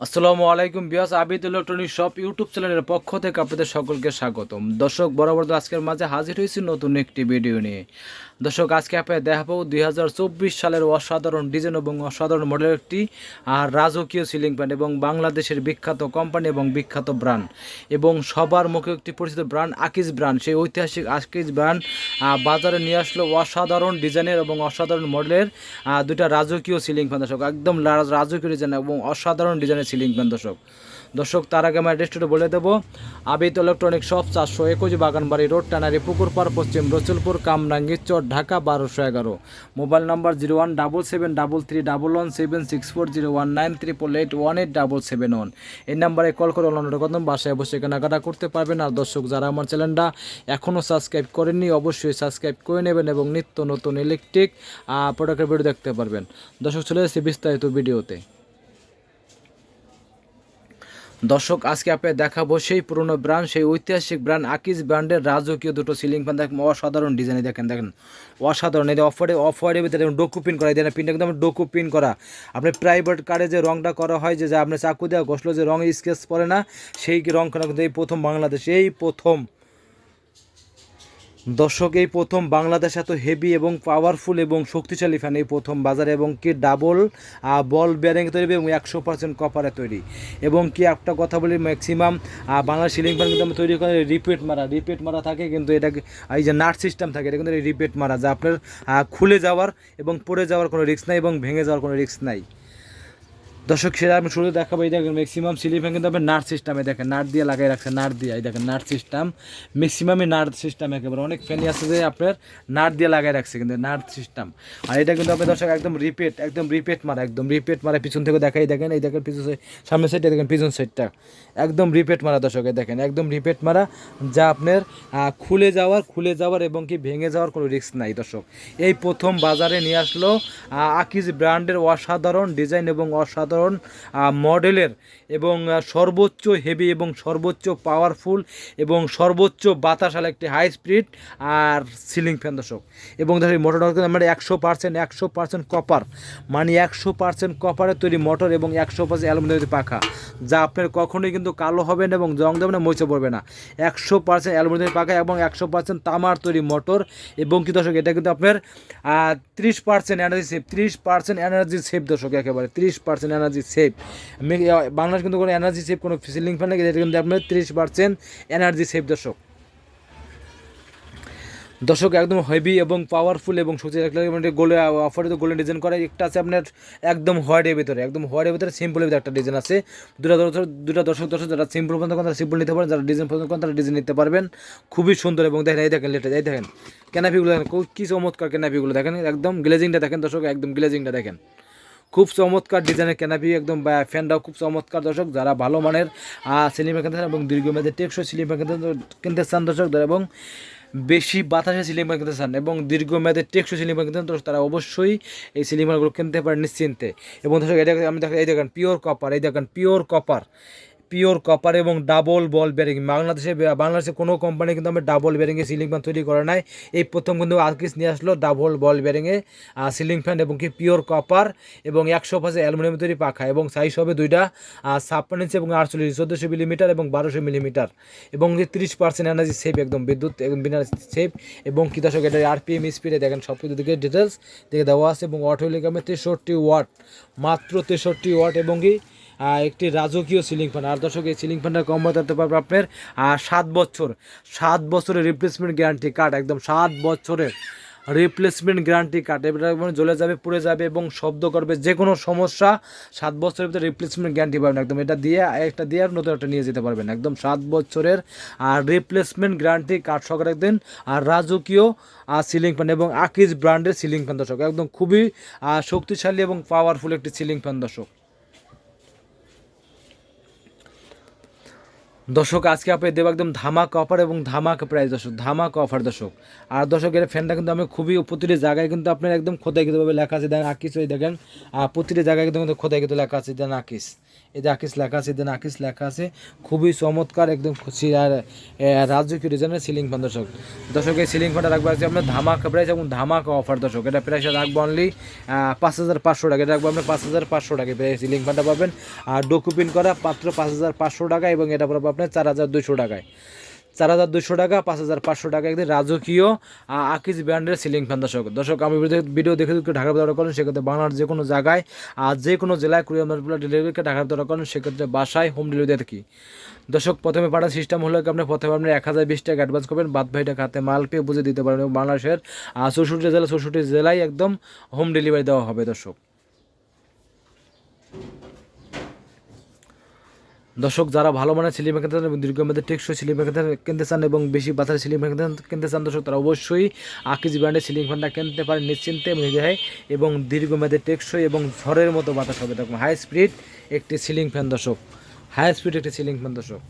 আসসালামু আলাইকুম বিয়াস Abid electronic shop YouTube চ্যানেলের পক্ষ থেকে আপনাদের সকলকে স্বাগতম। দর্শক বরাবর আজকের মাঝে হাজির হয়েছি নতুন একটি ভিডিও নিয়ে। দর্শক আজকে আপনাদের দেখাবো 2024 সালের অসাধারণ ডিজাইন এবং অসাধারণ মডেলের একটি রাজকীয় সিলিং ফ্যান এবং বাংলাদেশের বিখ্যাত কোম্পানি এবং বিখ্যাত ব্র্যান্ড এবং সবার মুখে একটি পরিচিত ব্র্যান্ড আকিজ ব্র্যান্ড। সেই ঐতিহাসিক আকিজ ব্র্যান্ড বাজারে নিয়ে আসলো অসাধারণ ডিজাইনের এবং অসাধারণ মডেলের দুইটা রাজকীয় সিলিং ফ্যান। দর্শক একদম রাজকীয় ডিজাইন এবং অসাধারণ ডিজাইনের সিলিং ফ্যান। দর্শক তার আগে আমার অ্যাড্রেসটা বলে দেবো। Abid electronic shop 421 বাগানবাড়ি road, tannery পুকুরপাড়, পশ্চিম রসুলপুর, কামরাঙ্গীর চর, ঢাকা 1211। মোবাইল নাম্বার 01777116401938818 এই নাম্বারে কল করে অনলাইনে কদম বাসায় বসে কেনাকাটা করতে পারবেন। আর দর্শক যারা আমার চ্যানেলটা এখনও সাবস্ক্রাইব করেননি অবশ্যই সাবস্ক্রাইব করে নেবেন এবং নিত্য নতুন ইলেকট্রিক প্রোডাক্টের ভিডিও দেখতে পারবেন। দর্শক চলে এসেছি বিস্তারিত ভিডিওতে। দর্শক আজকে আপনাকে দেখাবো সেই পুরনো ব্র্যান্ড, সেই ঐতিহাসিক ব্র্যান্ড আকিজ ব্র্যান্ডের রাজকীয় দুটো সিলিং ফ্যান। দেখেন অসাধারণ ডিজাইনে, দেখেন অসাধারণ। এই অফারের ভিতরে ডোকু পিন করা, এই পিনটা কিন্তু ডোকু পিন করা। আপনার প্রাইভেট কারে যে রংটা করা হয়, যে আপনার চাকু দেওয়া ঘষলো যে রং স্কেচ পড়ে না, সেই রং করা কিন্তু এই প্রথম বাংলাদেশ, এই প্রথম। দর্শক এই প্রথম বাংলাদেশ এত হেভি এবং পাওয়ারফুল এবং শক্তিশালী ফ্যান এই প্রথম বাজারে, এবং কি ডাবল বল বেয়ারিং তৈরি এবং 100% কপারে তৈরি। এবং কি একটা কথা বলি, ম্যাক্সিমাম বাংলা সিলিং ফ্যান কিন্তু তৈরি করে রিপিট মারা থাকে, কিন্তু এটাকে এই যে নাট সিস্টেম থাকে, এটা কিন্তু রিপিট মারা, যা আপনার খুলে যাওয়ার এবং পড়ে যাওয়ার কোনো রিস্ক নাই এবং ভেঙে যাওয়ার কোনো রিস্ক নাই। দর্শক সেটা আমি শুরু দেখাবো। এই দেখেন ম্যাক্সিমাম সিলিং ফ্যান কিন্তু আপনি নাট সিস্টেমে, দেখেন নাট দিয়ে লাগাই রাখছে, নাট দিয়ে। এই দেখেন নাট সিস্টেম, ম্যাক্সিমামই নাট সিস্টেম। একেবারে অনেক ফ্যানই আছে যে আপনার নাট দিয়ে লাগাই রাখছে, কিন্তু নাট সিস্টেম। আর এটা কিন্তু আপনি দর্শক একদম রিপিট মারা পিছন থেকে দেখাই। দেখেন এই দেখেন পিছন সামনের সাইডটা, দেখেন পিছন সাইডটা একদম রিপিট মারা। দর্শক দেখেন একদম রিপিট মারা, যা আপনার খুলে যাওয়ার এবং কি ভেঙে যাওয়ার কোনো রিস্ক নাই। দর্শক এই প্রথম বাজারে নিয়ে আসলো আকিজ ব্র্যান্ডের অসাধারণ ডিজাইন এবং অসাধারণ মডেলের এবং সর্বোচ্চ হেভি এবং সর্বোচ্চ পাওয়ারফুল এবং সর্বোচ্চ বাতাসাল একটি হাই স্পিড আর সিলিং ফ্যান। দর্শক এবং দেখো এই মোটরটা আমরা 100% কপার, মানে 100% কপারের তৈরি মোটর এবং 100% অ্যালুমিনিয়ামের পাখা, যা আপনার কখনোই কিন্তু কালো হবে না এবং জং দেবে না, মরিচা পড়বে না। 100% অ্যালুমিনিয়ামের পাখা এবং 100% তামার তৈরি মোটর। এবং কি দর্শক এটা কিন্তু আপনার 30% এনার্জি সেভ, 30% এনার্জি সেভ। দর্শক একেবারে 30% এনার্জি সেভ। বাংলাদেশ কিন্তু কোনো এনার্জি সেভ কোনো সিলিং ফ্যান লাগে, এটা কিন্তু আপনার 30% এনার্জি সেভ। দর্শক একদম হেভি এবং পাওয়ারফুল এবং শক্তিশালী গোলে অফারে তো গোল্ডেন ডিজাইন করা একটা আছে আপনার একদম হোয়াইটের ভিতরে সিম্পলের ভিতরে একটা ডিজাইন আছে। দুটা দর্শক যারা সিম্পল পছন্দ করেন তারা সিম্পল নিতে পারেন, যারা ডিজাইন পছন্দ করেন তারা ডিজাইন নিতে পারবেন। খুবই সুন্দর এবং দেখেন এই দেখেন লেটেস্ট, এই দেখেন ক্যানাপিগুলো দেখেন কী চমৎকার ক্যানাপিগুলো দেখেন, একদম গ্লেজিংটা দেখেন দর্শক, একদম গ্লেজিংটা দেখেন, খুব চমৎকার ডিজাইনের ক্যানাপি একদম। ফ্যানটাও খুব চমৎকার। দর্শক যারা ভালো মানের সিলিং ফ্যান কিনতে চান এবং দীর্ঘমেয়াদী টেকসই সিলিং ফ্যান কিনতে চান দর্শক, এবং বেশি বাতাসে সিলিং ফ্যান কিনতে চান এবং দীর্ঘমেয়াদী টেকসই সিলিং ফ্যান কিনতে চান, তারা অবশ্যই এই সিলিং ফ্যানগুলো কিনতে পারেন নিশ্চিন্তে। এবং দর্শক এটা আমি দেখেন এই দেখেন পিওর কপার এবং ডাবল বল বেয়ারিং। বাংলাদেশে কোনো কোম্পানি কিন্তু আমি ডাবল বেয়ারিংয়ে সিলিং ফ্যান তৈরি করে নাই, এই প্রথম কিন্তু আকিজ নিয়ে আসলো ডাবল বল বেয়ারিংয়ে সিলিং ফ্যান এবং কি পিওর কপার এবং 100% অ্যালুমিনিয়াম তৈরি পাখা, এবং সাইজ হবে দুইটা 56 ইঞ্চি এবং 48, 1400 মিলিমিটার এবং 1200 মিলিমিটার, এবং 30% এনার্জি সেভ, একদম বিদ্যুৎ বিনা সেভ। এবং কি দর্শক এটা আরপিএম স্পিডে দেখেন সব কিছু দিকে ডিটেলস দেখে দেওয়া আছে, এবং ওয়াট হইলে আমি 63 ওয়াট, মাত্র 63 ওয়াট, এবং কি একটি রাজকীয় সিলিং ফ্যান। আর দর্শক এই সিলিং ফ্যানটা কম বাড়তে পারবে আপনার 7 বছরের রিপ্লেসমেন্ট গ্যারান্টি কার্ড, একদম 7 বছরের রিপ্লেসমেন্ট গ্যারান্টি কার্ড। এটা জ্বলে যাবে, পুড়ে যাবে এবং শব্দ করবে, যে কোনো সমস্যা 7 বছরের ভিতরে রিপ্লেসমেন্ট গ্যারান্টি পাবেন একদম। এটা দিয়ে আর নতুন একটা নিয়ে যেতে পারবেন, একদম 7 বছরের আর রিপ্লেসমেন্ট গ্যারান্টি কার্ড সহকারে একদিন আর রাজকীয় সিলিং ফ্যান এবং আকিজ ব্র্যান্ডের সিলিং ফ্যান। দর্শক একদম খুবই শক্তিশালী এবং পাওয়ারফুল একটি সিলিং ফ্যান। দর্শক আজকে আপনি দেবো একদম ধামাকা অফার এবং ধামাকা প্রাইস দর্শক, ধামাকা অফার দর্শক। আর দর্শক এর ফ্যানটা কিন্তু আমি খুবই প্রতিটি জায়গায় কিন্তু আপনার একদম খোদাইকৃতভাবে লেখা আছে, দেন আকিস ওই দেখেন, আর প্রতিটি জায়গায় কিন্তু খোদাইকৃত লেখা আছে, দেন আকিস, এই যে আকিস লেখা আছে, দেন আকিস লেখা আছে, খুবই চমৎকার একদম খুশি। আর রাজকীয় ডিজাইনের সিলিং ফ্যান দর্শক। দর্শক এই সিলিং ফ্যানটা রাখবো আজকে আপনার ধামাকা প্রাইস এবং ধামাকা অফার দর্শক। এটা প্রাইস রাখবো অনলি 5,500 টাকা, এটা রাখবো আপনার 5,500 টাকা সিলিং ফ্যানটা পাবেন। আর ডকুপিন করা মাত্র 5,500 টাকা, এবং এটা পাবো আপনার 4,200 টাকায়, 4,200 টাকা, 5,500 টাকা একদিন রাজকীয় আকিজ ব্র্যান্ডের সিলিং ফ্যান দর্শক। দর্শক আমি ভিডিও দেখে ঢাকার অর্ডার করেন সেক্ষেত্রে বাংলার যে কোনো জায়গায় আর যে কোনো জেলায় কুরিয়ার ডেলিভারিকে ঢাকার অর্ডার করেন সেক্ষেত্রে বাসায় হোম ডেলিভারি থাকি দর্শক। প্রথমে পাঠার সিস্টেম হলো আপনি প্রথমে আপনি 1,020 টাকা অ্যাডভান্স করবেন, বাদ ভাই টাকা হাতে মাল পেয়ে বুঝে দিতে পারেন, এবং বাংলাদেশের 64 জেলায় একদম হোম ডেলিভারি দেওয়া হবে দর্শক। দর্শক যারা ভালো মানের সিলিং ফ্যান কিনতে চান এবং দীর্ঘমেয়াদী টেকসই সিলিং ফ্যান কিনতে চান এবং বেশি বাজারের সিলিং ফ্যান কিনতে চান দর্শক, তারা অবশ্যই আকিজ ব্র্যান্ডের সিলিং ফ্যানটা কিনতে পারেন নিশ্চিন্তে নির্দ্বিধায়, এবং দীর্ঘমেয়াদী টেকসই এবং ঝড়ের মতো বাতাস হবে। দেখুন হাই স্পিড একটি সিলিং ফ্যান দর্শক, হাই স্পিড একটি সিলিং ফ্যান দর্শক।